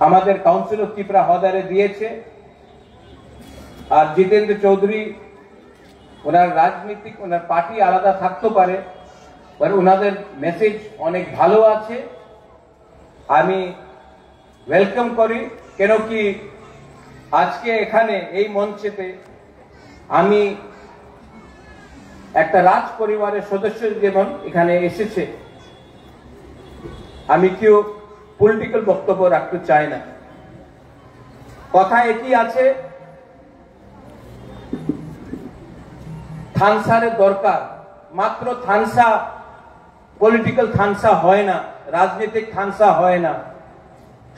আমাদের কাউন্সিলর ত্রিপুরা হদারে দিয়েছে। আর জিতেন্দ্র চৌধুরী ওনার রাজনীতিক ওনার পার্টি আলাদা থাকতে পারে, ওনাদের মেসেজ অনেক ভালো আছে, আমি ওয়েলকাম করি। কেন কি আজকে এখানে এই মঞ্চেতে আমি একটা রাজ পরিবারের সদস্য যেমন এখানে এসেছে, আমি কেউ পলিটিক্যাল বক্তব্য রাখতে চাই না। কথা একই আছে, থানসারের দরকার, মাত্র থানসা পলিটিক্যাল থানসা হয় না, রাজনৈতিক থানসা হয় না,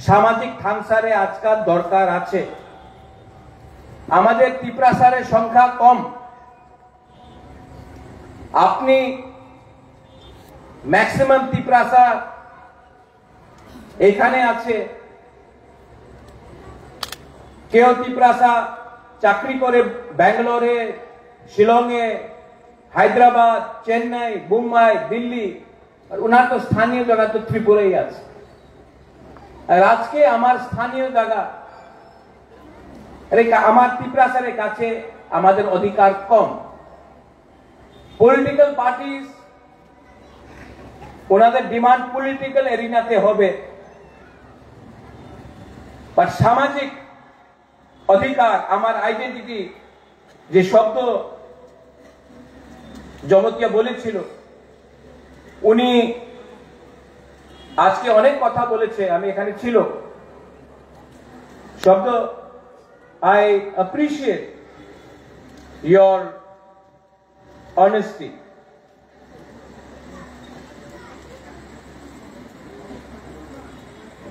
সামাজিক থানসারে আজকাল দরকার আছে। আমাদের ত্রিপ্রাসারের সংখ্যা কম, আপনি ম্যাক্সিমাম ত্রিপ্রাসা এখানে আছে, কেউ ত্রিপ্রাসা চাকরি করে ব্যাঙ্গালোরে, শিলংয়ে, হায়দ্রাবাদ, চেন্নাই, মুম্বাই, দিল্লি, আর ওনার তো স্থানীয় জায়গা তো ত্রিপুরাই আছে। আর আজকে আমার স্থানীয় জায়গা আমার ত্রিপ্রাসারের কাছে আমাদের অধিকার কম। পলিটিক্যাল পার্টিস ওনাদের ডিমান্ড পলিটিক্যাল এরিনাতে হবে, আর সামাজিক অধিকার, আমার আইডেন্টিটি, যে শব্দ জমতিয়া বলেছিল, উনি আজকে অনেক কথা বলেছে, আমি এখানে ছিল, শব্দ I appreciate your honesty.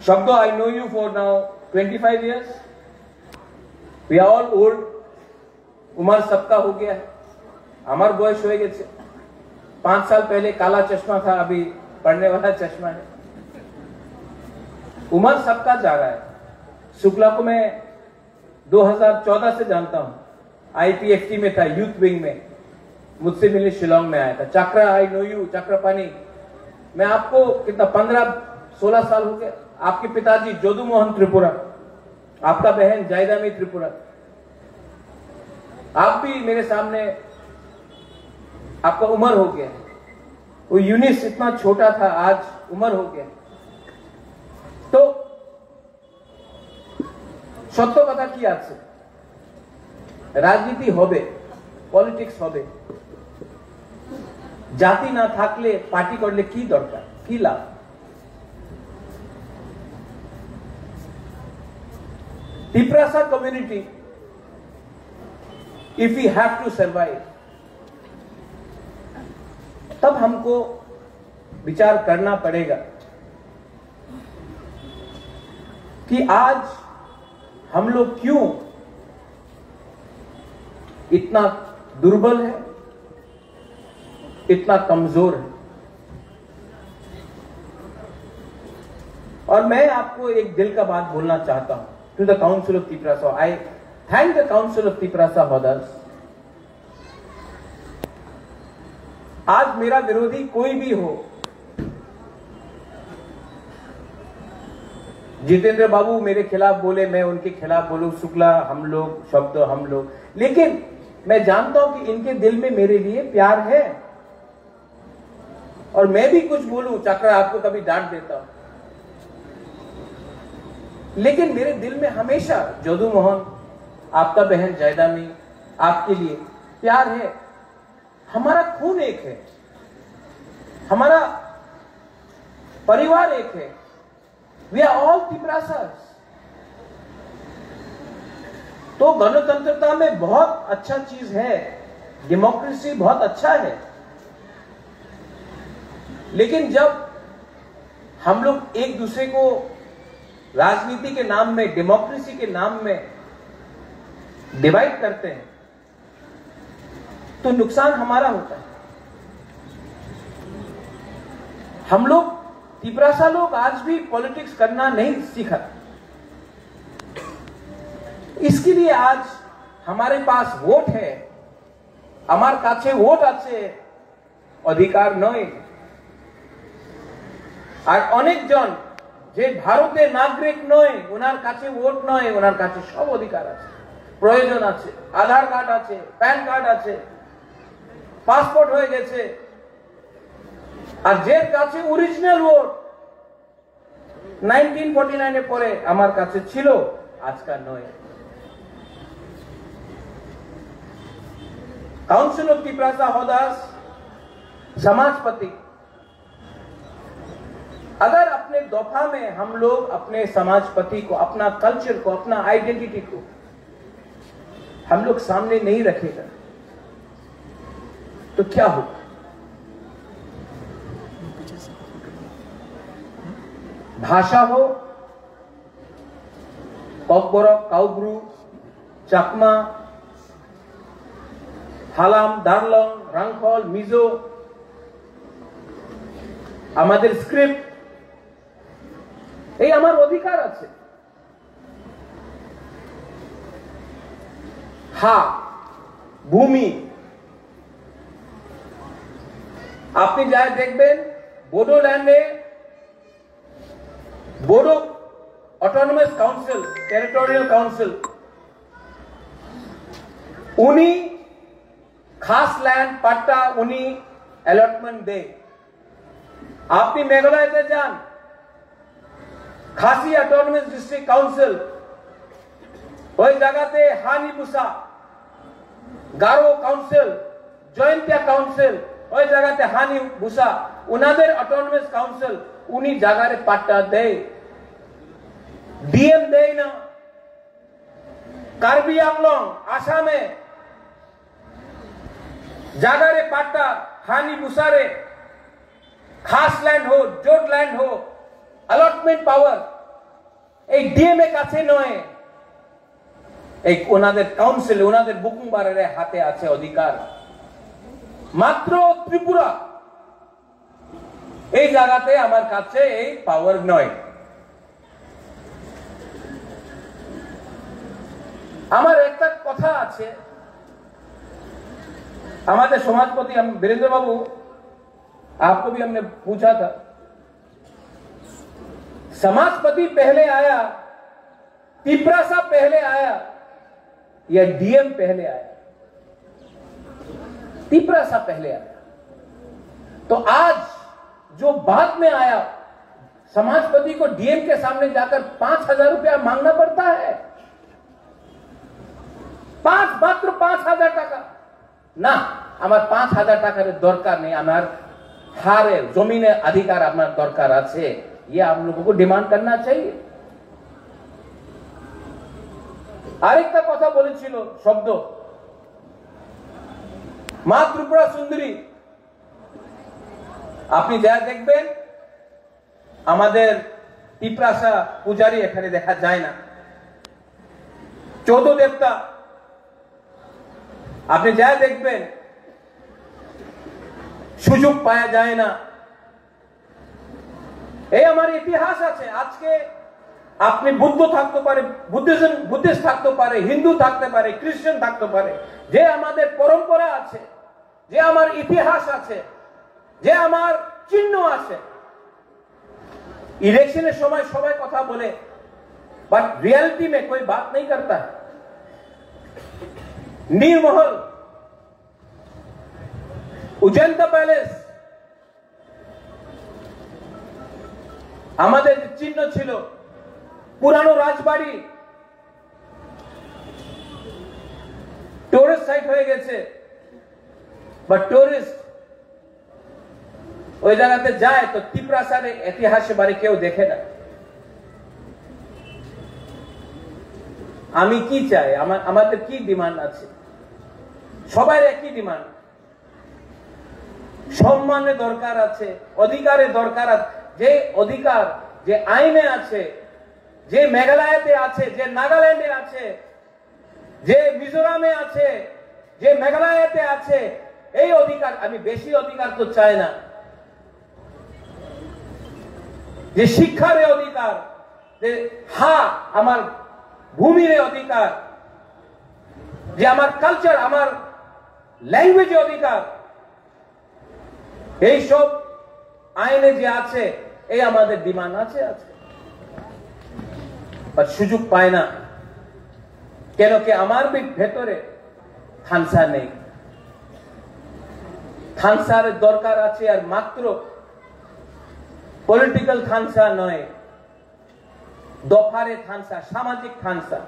Shabdo, I know you for now 25 years. We are all old. उम्र सबका हो गया है, हमार बयस हो गए। 5 साल पहले काला चश्मा था, अभी पढ़ने वाला चश्मा है। उम्र सबका जा रहा है। शुक्ला को मैं 2014 से जानता हूं, IPFT में था, यूथ विंग में, मुझसे मिलने शिलोंग में आया था। चक्रा, आई नो यू, चक्रपानी, मैं आपको कितना 15-16 साल हो गया। आपके पिताजी जोदू मोहन त्रिपुरा, आपका बहन जायदामी त्रिपुरा, आप भी मेरे सामने, आपका उम्र हो गया। वो यूनिस इतना छोटा था, आज उम्र हो गया। तो সত্য কথা কি আছে, রাজনীতি হবে, পলিটিক্স হবে, জাতি না থাকলে পার্টি করলে কি দরকার, কি লাভ? Tiprasa community, if we have to survive, तब हमको विचार करना पड़ेगा कि आज हम लोग क्यों इतना दुर्बल है, इतना कमजोर है। और मैं आपको एक दिल का बात बोलना चाहता हूं to the council of Tiprasa. I thank the council of Tiprasa हॉदर्स। आज मेरा विरोधी कोई भी हो, जितेंद्र बाबू मेरे खिलाफ बोले, मैं उनके खिलाफ बोलूं, शुक्ला हम लोग, शब्द हम लोग, लेकिन मैं जानता हूं कि इनके दिल में मेरे लिए प्यार है। और मैं भी कुछ बोलूं, चक्रा आपको कभी डांट देता हूं, लेकिन मेरे दिल में हमेशा जोदू मोहन, आपका बहन जायदामी, आपके लिए प्यार है। हमारा खून एक है, हमारा परिवार एक है। We are all Triprasas। तो गणतंत्रता में बहुत अच्छा चीज है, डेमोक्रेसी बहुत अच्छा है, लेकिन जब हम लोग एक दूसरे को राजनीति के नाम में, डेमोक्रेसी के नाम में डिवाइड करते हैं, तो नुकसान हमारा होता है। हम लोग त्रिप्रासा लोग आज भी पॉलिटिक्स करना नहीं सीखा। इसके लिए आज हमारे पास वोट है, हमारे काछे वोट আছে, অধিকার নয়। আর অনেকজন যে ভারতের নাগরিক নয়, ওনার কাছে ভোট নয়, ওনার কাছে সব অধিকার আছে, প্রয়োজন আছে। আধার কার্ড আছে, প্যান কার্ড আছে, পাসপোর্ট হয়ে গেছে। আর যে কাছে অরিজিনাল ভোট 1949 এর পরে আমার কাছে ছিল, আজকাল নয়। काउंसिल ऑफ तिपरासा हौदास समाजपति, अगर अपने दफा में हम लोग अपने समाजपति को, अपना कल्चर को, अपना आइडेंटिटी को हम लोग सामने नहीं रखेगा तो क्या होगा? भाषा हो, ककबरक, काउब्रु, चाकमा, হালাম, দারলং, রাংখল, মিজো, আমাদের স্ক্রিপ্ট, এই আমার অধিকার আছে। হা, ভূমি, আপনি যা দেখবেন বোডোল্যান্ডে Bodo autonomous council, territorial council, उन्हीं खास लैंड पट्टा उन्हीं अलॉटमेंट दे। आपने मेघालय से जान खासी ऑटोनमस डिस्ट्रिक्ट काउंसिल ওই জায়গাতে হানি মুসা, গারো কাউন্সিল, জয়ন্তিয়া কাউন্সিল, ওই জায়গাতে হানি মুসা, উনাদের অটোনমাস কাউন্সিল, উনি জায়গারে পাট্টা দেয়, ডিএম দেয় না। কার্বি আংলং, আসামে জায়গারে পাট্টা হানি মুসারে, খাস ল্যান্ড হো, জোট ল্যান্ড হো, অলটমেন্ট পাওয়ার এই ডিএম এর কাছে নয়, এই ওনাদের কাউন্সিল, ওনাদের বুকুমবারের হাতে আছে অধিকার। মাত্র ত্রিপুরা এই জায়গাতে আমার কাছে এই পাওয়ার নয়। আমার একটা কথা আছে, हमारे समाजपति हम वीरेंद्र बाबू, आपको भी हमने पूछा था, समाजपति पहले आया, तिपरासा पहले आया या डीएम पहले आया? तिपरासा पहले आया। तो आज जो बाद में आया, समाजपति को डीएम के सामने जाकर 5,000 रुपया मांगना पड़ता है। मात्र 5,000 টাকা না, আমার 5,000 টাকার দরকার নেই, আমার হারে জমিনে अधिकार আপনার দরকার আছে, ये आप लोगों को डिमांड करना चाहिए। আরেকটা কথা বলেছিল শব্দ, মা ত্রিপুরা সুন্দরী, আপনি যা দেখবেন আমাদের তিপরাসা পূজারী এখানে দেখা যায় না, 14 দেবতা আপনি যা দেখবেন সুযোগ পাওয়া যায় না। এই আমার ইতিহাস আছে। আজকে আপনি বুদ্ধ থাকতে পারে, বুদ্ধিস্ট থাকতে পারে, হিন্দু থাকতে পারে, খ্রিস্টান থাকতে পারে, যে আমাদের পরম্পরা আছে, যে আমার ইতিহাস আছে, যে আমার চিহ্ন আছে। ইলেকশনের সময় সবাই কথা বলে, বাট रियलिटी में कोई बात नहीं करता है। नीरमहल, उजैंता पैलेस, আমাদের চিহ্ন ছিল, পুরানো রাজবাড়ি টুরিস্ট সাইট হয়ে গেছে, বাট টুরিস্ট ওই জায়গাতে যায় তো তিপরাসার ইতিহাসে বাড়ি কেউ দেখে না। আমি কি চাই, আমাদের কি ডিমান্ড আছে? সবার একই ডিমান্ড, সম্মানের দরকার আছে, অধিকারের দরকার আছে। যে অধিকার যে আইনে আছে, যে মেঘালয়তে আছে, যে নাগাল্যান্ডে আছে, যে মিজোরামে আছে, যে মেঘালয়তে আছে, এই অধিকার, আমি বেশি অধিকার তো চাই না। যে শিক্ষার অধিকার, যে আমার ভূমির অধিকার, যে আমার কালচার, আমার ল্যাঙ্গুয়েজের অধিকার, এই সব আইনে যে আছে, এই আমাদের ডিমান্ড আছে। আর সুযোগ পায় না কেন কি আমার ভেতরে থানসা নেই। থানসার দরকার আছে আর মাত্র পলিটিক্যাল থানসা নয়, দফারে থানসা, সামাজিক থানসা।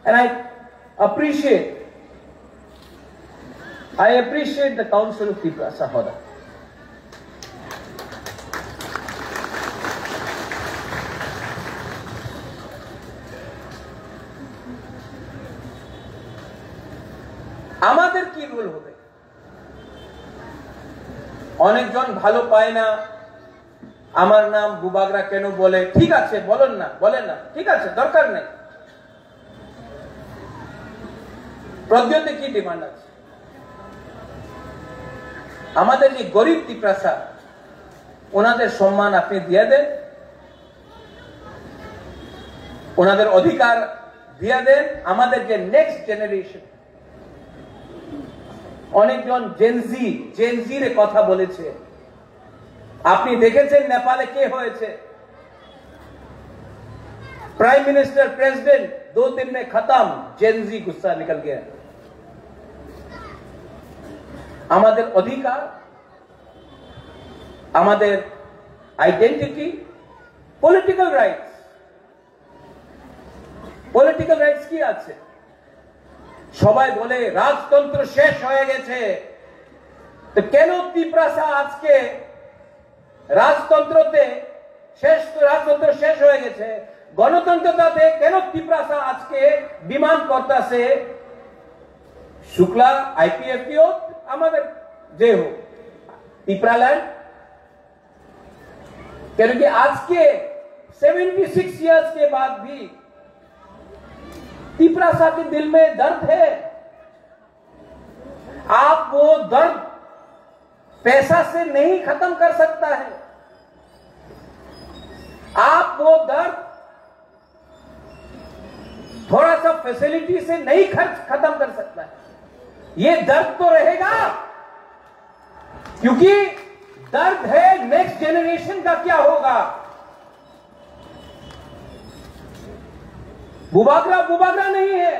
And I appreciate the Council of Tiprasa Hoda. আমাদের কি রোল হবে? অনেকজন ভালো পায় না আমার নাম বুবাগরা কেন বলে। ঠিক আছে, বলেন না, ঠিক আছে, দরকার নেই। প্রদ্যোতে কি ডিমান্ড আছে? আমাদের যে গরিব তিপ্রাসা, ওনাদের সম্মান আপনি দিয়ে দেন, ওনাদের অধিকার দিয়ে দেন। আমাদের যে নেক্সট জেনারেশন, অনেকজন জেনজি রে কথা বলেছে। আপনি দেখেছেন নেপালে কে হয়েছে? प्राइम मिनिस्टर, प्रेसिडेंट 2 दिन में खत्म, जेनजी गुस्सा निकल गया। আমাদের অধিকার, আমাদের আইডেন্টিটি, পলিটিক্যাল রাইটস কি আছে? সবাই বলে রাজতন্ত্র শেষ হয়ে গেছে, তো কেন তিপ্রাসা আজকে রাজতন্ত্র শেষ হয়ে গেছে, গণতন্ত্রতাতে কেন তিপ্রাসা আজকে ডিমান্ড করতেছে? শুক্লা आईपीएफटी हो, আমাদের যে হোক, तिप्रालैंड, क्योंकि आज के 76 इयर्स के बाद भी तिप्रासा के दिल में दर्द है। आप वो दर्द पैसा से नहीं खत्म कर सकता है, आप वो दर्द थोड़ा सा फैसिलिटी से नहीं खत्म कर सकता है। ये दर्द तो रहेगा, क्योंकि दर्द है नेक्स्ट जेनरेशन का क्या होगा। बुबागरा नहीं है,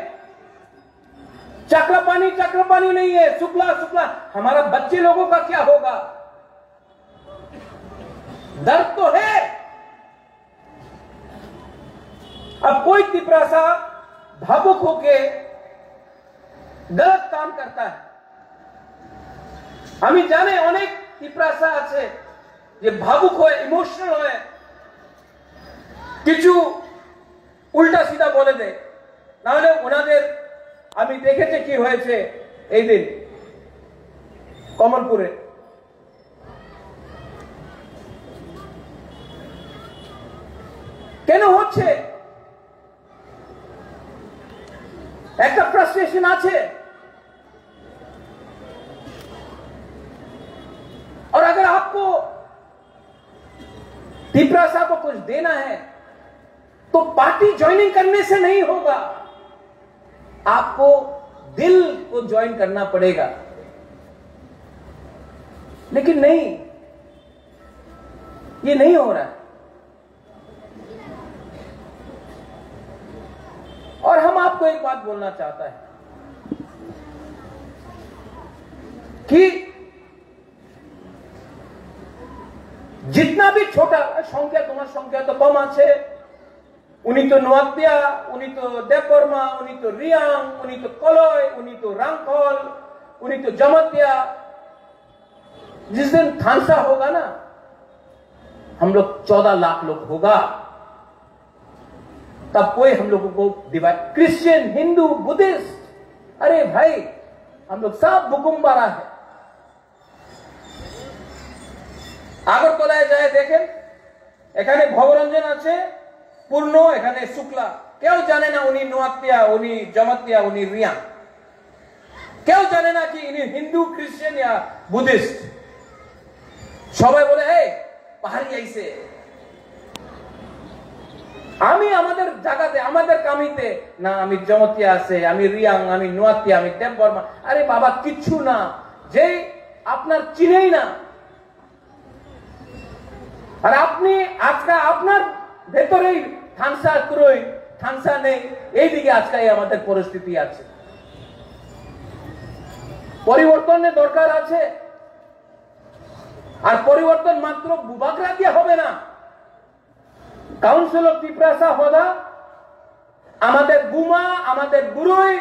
चक्रपाणी नहीं है, शुक्ला, हमारा बच्चे लोगों का क्या होगा? दर्द तो है। अब कोई तिप्रासा भावुक होके गलत काम करता है। আমি জানি অনেক তিপ্রাসা আছে যে ভাবুক হয়, ইমোশনাল হয়, কিছু উল্টা সিধা বলে দেয়। নাহলে ওনাদের আমি দেখেছি কি হয়েছে এই দিন কমলপুরে। কেন হচ্ছে? একটা फ्रस्ट्रेशन আছে। और अगर आपको तिप्रासा को कुछ देना है तो पार्टी ज्वाइनिंग करने से नहीं होगा, आपको दिल को ज्वाइन करना पड़ेगा। लेकिन नहीं, ये नहीं हो रहा है। और हम आपको एक बात बोलना चाहता है कि जितना भी छोटा संख्या, तुम्हार संख्या तो कम आछे, उनी तो नोआतिया, उनी तो देवबर्मा, उनी तो रियांग, उनी तो कलय, उनी तो रांगखल, उनी तो जमतिया। जिस दिन थानसा होगा ना, हम लोग 14 लाख लोग होगा, तब कोई हम लोगों को डिवाइड, क्रिश्चियन, हिंदू, बुद्धिस्ट, अरे भाई हम लोग सब बुकुम्बारा है। আগরতলায় যায় দেখেন, এখানে ভবরঞ্জন আছে পূর্ণ, এখানে শুক্লা। কেউ জানে না উনি নোয়াতিয়া, উনি জমাতিয়া, উনি রিয়া। কেউ জানে না কি ইনি হিন্দু, খ্রিস্টান या বুদ্ধিস্ট। সবাই বলে এই পাহাড়ি আইছে। আমি আমাদের জায়গাতে, আমাদের কামিতে না, আমি জমাতিয়া আছে, আমি রিয়াং, আমি নোয়াতিয়া, আমি দেববর্মা। আরে বাবা কিচ্ছু না, যে আপনার চিনেই না। আর আপনি আজকে আপনার ভেতরেই ঠাংসা ক্রয় ঠাংসা নেই, এইদিকে আজকে আমাদের পরিস্থিতি আছে। পরিবর্তনের দরকার আছে, আর পরিবর্তন মাত্র বুবাগরা দিয়ে হবে না। কাউন্সিল অফ ত্রিপুরা হদা আমাদের বুমা, আমাদের গুরুই,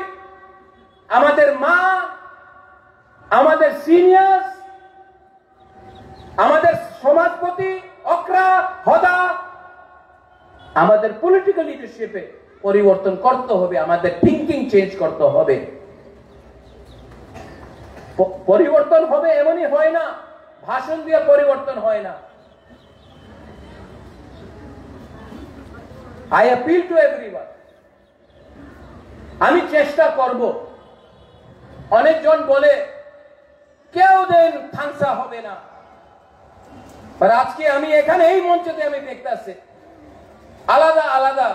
আমাদের মা, আমাদের সিনিয়র্স, আমাদের সমাজপতি অকরা হদা, আমাদের পলিটিক্যাল লিডারশিপে পরিবর্তন করতে হবে, আমাদের থিঙ্কিং চেঞ্জ করতে হবে। পরিবর্তন হবে এমনই হয় না, ভাষণ দিয়ে পরিবর্তন হয় না। আই অ্যাপিল টু এভরিওয়ান, আমি চেষ্টা করব। অনেকজন বলে কেউ দিন থাংসা হবে না, আর আজকে আমি এখানে এই মঞ্চতে আমি দেখতেছি আলাদা আলাদা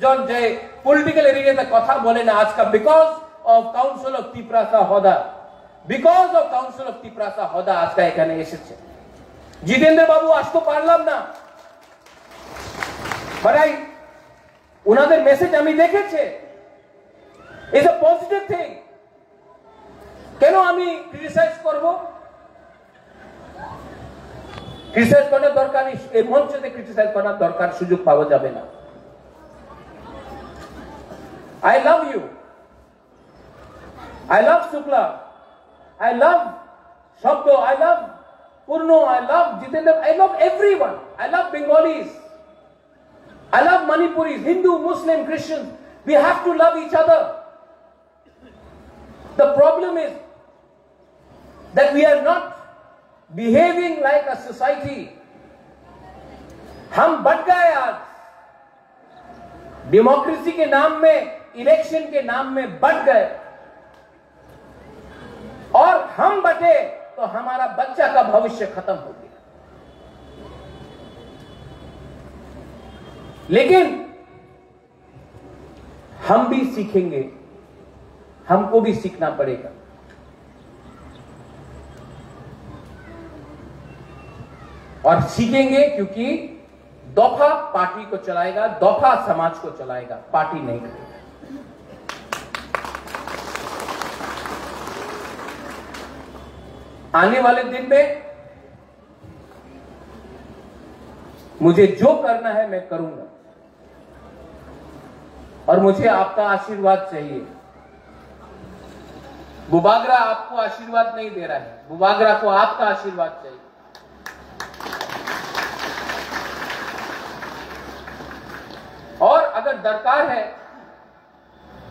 জন যে পলিটিক্যাল এরিয়াতে কথা বলে না আজকে, because of council of Tripura Hoda, because of council of Tripura Hoda আজকে এখানে এসেছে। জিতেন্দ্র বাবু আসতে পারলাম না, বাট ওনাদের মেসেজ আমি দেখেছি, ইটস আ পজিটিভ থিং। কেন আমি ক্রিটিসাইজ করব? ক্রিটিসাইজ করার দরকার নেই, এই মঞ্চে ক্রিটিসাইজ করার দরকার, সুযোগ পাওয়া যাবে না। I love you. I love Shukla. I love Shabdo. I love Purno. I love Jitendra. I love everyone. I love Bengalis. I love Manipuris, Hindu, Muslim, Christians. We have to love each other. The problem is that we are not behaving like a society. हम बढ़ गए आज, democracy के नाम में, election के नाम में बढ़ गए, और हम बटे तो हमारा बच्चा का भविष्य खत्म हो गया। लेकिन हम भी सीखेंगे, हमको भी सीखना पड़ेगा। और सीखेंगे क्योंकि दफा पार्टी को चलाएगा, दफा समाज को चलाएगा, पार्टी नहीं करेगा। आने वाले दिन में मुझे जो करना है मैं करूंगा, और मुझे आपका आशीर्वाद चाहिए। बुबागरा आपको आशीर्वाद नहीं दे रहा है, बुबागरा को आपका आशीर्वाद चाहिए। और अगर दरकार है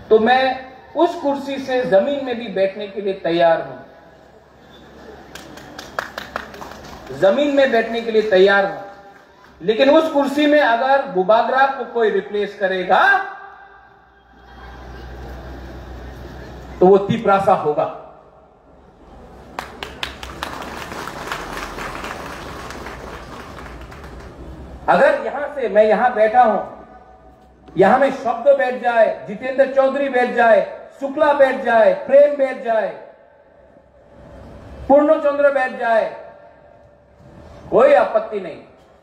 तो मैं उस कुर्सी से जमीन में भी बैठने के लिए तैयार हूं, जमीन में बैठने के लिए तैयार हूं। लेकिन उस कुर्सी में अगर बुबागरा को कोई रिप्लेस करेगा तो वो तिपरासा होगा। अगर यहां से मैं यहां बैठा हूं, यहां में शब्द बैठ जाए, जितेंद्र चौधरी बैठ जाए, शुक्ला बैठ जाए, प्रेम बैठ जाए, पूर्णचंद्र बैठ जाए, कोई आपत्ति नहीं।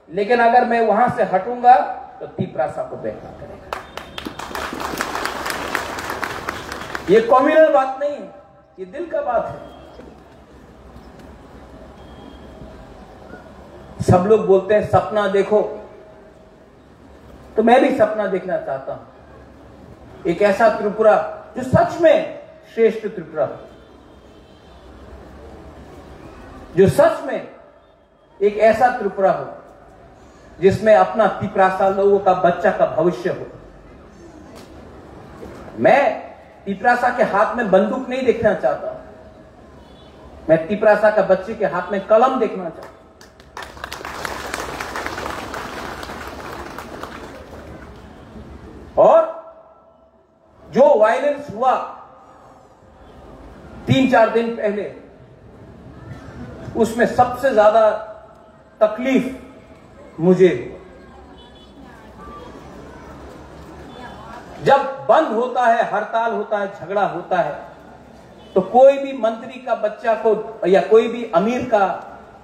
लेकिन अगर मैं वहां से हटूंगा तो तिपरासा को बैठना पड़ेगा। ये कॉम्युनल बात नहीं है, ये दिल का बात है। सब लोग बोलते हैं सपना देखो, तो मैं भी सपना देखना चाहता हूं, एक ऐसा त्रिपुरा जो सच में श्रेष्ठ त्रिपुरा हो, जो सच में एक ऐसा त्रिपुरा हो जिसमें अपना तिपरासा लोगों का बच्चा का भविष्य हो। मैं तिपरासा के हाथ में बंदूक नहीं देखना चाहता, मैं तिपरासा का बच्चे के हाथ में कलम देखना चाहता हूं। और जो वायलेंस हुआ 3-4 दिन पहले, उसमें सबसे ज्यादा तकलीफ मुझे हुआ। जब बंद होता है, हड़ताल होता है, झगड़ा होता है, तो कोई भी मंत्री का बच्चा को या कोई भी अमीर का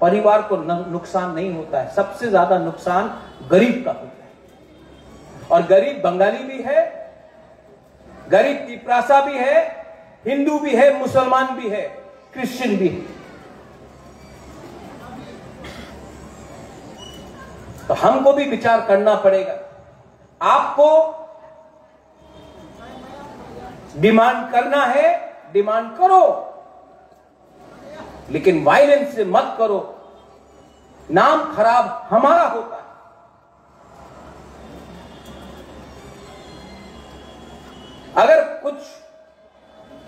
परिवार को नुकसान नहीं होता है, सबसे ज्यादा नुकसान गरीब का होता है। और गरीब बंगाली भी है, गरीब तिपरासा भी है, हिंदू भी है, मुसलमान भी है, क्रिश्चियन भी है। तो हमको भी विचार करना पड़ेगा। आपको डिमांड करना है, डिमांड करो, लेकिन वायलेंस से मत करो। नाम खराब हमारा होता है। अगर कुछ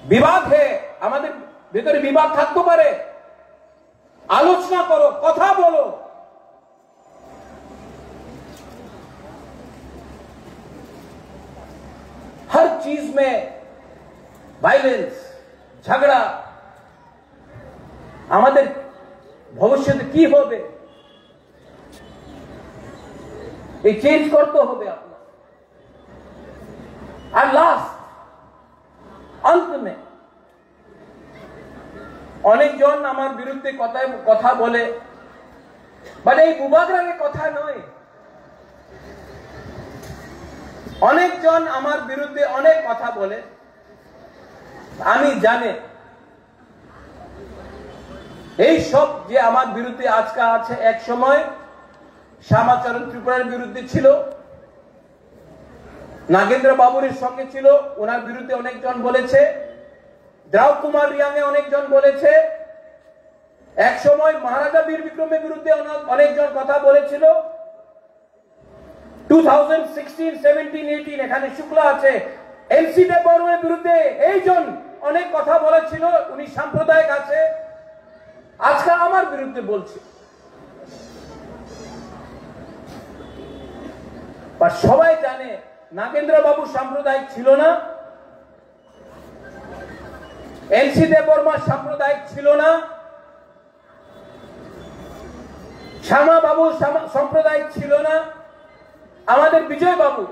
विवाद है, हमारे भीतर विवाद থাকতে পারে, आलोचना करो, कथा बोलो। हर चीज में वायलेंस, झगड़ा, আমাদের ভবিষ্যতে কি হবে এই চেঞ্জ করতে হবে আপনার। আর লাস্ট अंत में অনেকজন আমার বিরুদ্ধে কথা বলে, বাট এই বুবাগরাগে কথা নয়। অনেকজন আমার বিরুদ্ধে অনেক কথা বলে, আমি জানি এই সব যে আমার বিরুদ্ধে আজকে আছে, এক সময় শ্যামাচরণ ত্রিপুরার বিরুদ্ধে ছিল, নাগেন্দ্র বাবুর সঙ্গে ছিল, ওনার বিরুদ্ধে অনেকজন বলেছে, দ্রাউ কুমার রিয়াংয়ে অনেকজন বলেছে, এক সময় মহারাজা বীর বিক্রমের বিরুদ্ধে অনেকজন কথা বলেছিল। 2016, 17, 18 এখানে শুক্লা আছে, এনসি দেববর্মার বিরুদ্ধে এইজন অনেক কথা বলেছিল, উনি সাম্প্রদায়িক আছে, আজকে আমার বিরুদ্ধে বলছে। আর সবাই জানে নাগেন্দ্র বাবু সাম্প্রদায়িক ছিল না, এনসি দেববর্মা সাম্প্রদায়িক ছিল না, শ্যামা বাবু সাম্প্রদায়িক ছিল না, আমাদের বিজয় বাবু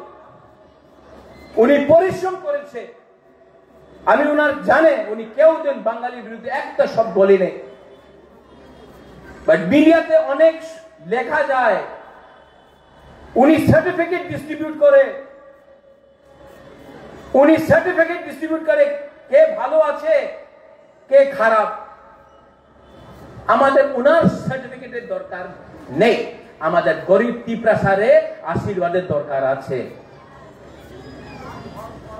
উনি পরিশ্রম করেছে। আমি ওনার জানে উনি কেউ যেন বাঙালির বিরুদ্ধে একটা শব্দ বলেনি। বাট মিডিয়াতে অনেক লেখা যায় উনি সার্টিফিকেট ডিস্ট্রিবিউট করে, উনি সার্টিফিকেট ডিস্ট্রিবিউট করে কে ভালো আছে কে খারাপ। আমাদের ওনার সার্টিফিকেটের দরকার নেই, আমাদের গরিব তিপ্রাসারে आशीर्वाद दरकार আছে।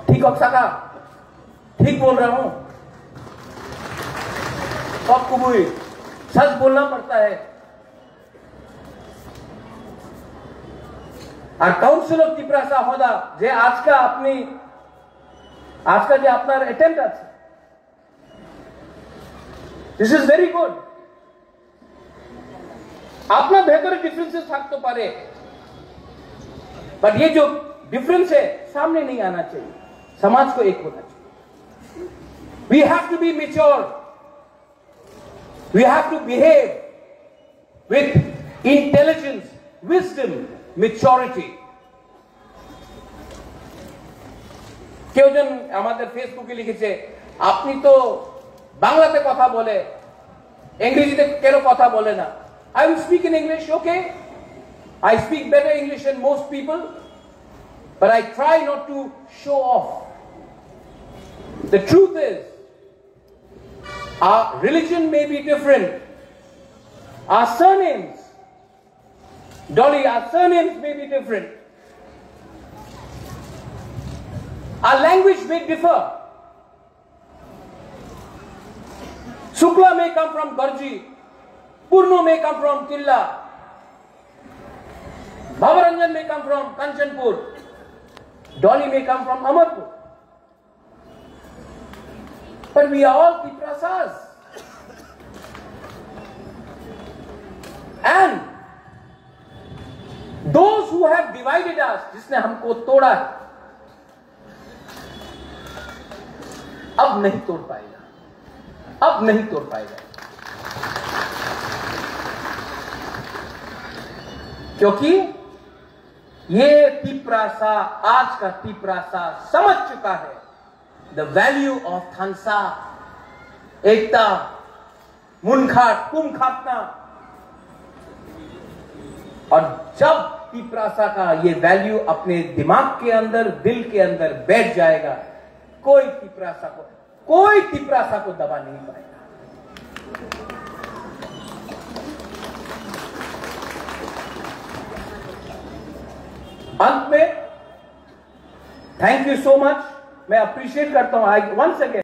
ठीक हो सका? ठीक बोल रहा हूं? सबको भी सच बोलना पड़ता है। और काउंसिल ऑफ तिप्रासा होदा जे आज का जो আপনার अटेम्प्ट আছে, दिस इज वेरी गुड। अपना भीतर डिफरेंसेस থাকতে পারে, बट ये जो डिफरेंस है सामने नहीं आना चाहिए, समाज को एक होना चाहिए। We have to be mature, we have to behave with intelligence, wisdom, maturity. কেউ জন আমাদের ফেসবুকে লিখেছে আপনি তো বাংলাতে কথা বলে ইংরেজিতে কেন কথা বলে না? I will speak in English, okay? I speak better English than most people, but I try not to show off. The truth is, our religion may be different. Our surnames, Dolly, our surnames may be different. Our language may differ. Shukla may come from Garji, Purno may come from Killa, Bhavaranjan may come from Kanchanpur, Dolly may come from Amarpur. But we are all Tiprasas. And those who have divided us, जिसने हमको तोड़ा है, अब नहीं तोड़ पाएगा, अब नहीं तोड़ पाएगा। क्योंकि ये तिप्रासा, आज का तिप्रासा समझ चुका है द वैल्यू ऑफ थानसा, एकता, मुनखाट, कुमखाटना। और जब तिपरासा का ये वैल्यू अपने दिमाग के अंदर, दिल के अंदर बैठ जाएगा, कोई तिपरासा को दबा नहीं पाएगा। अंत में थैंक यू सो मच। मैं अप्रिशिएट करता हूं वंस अगेन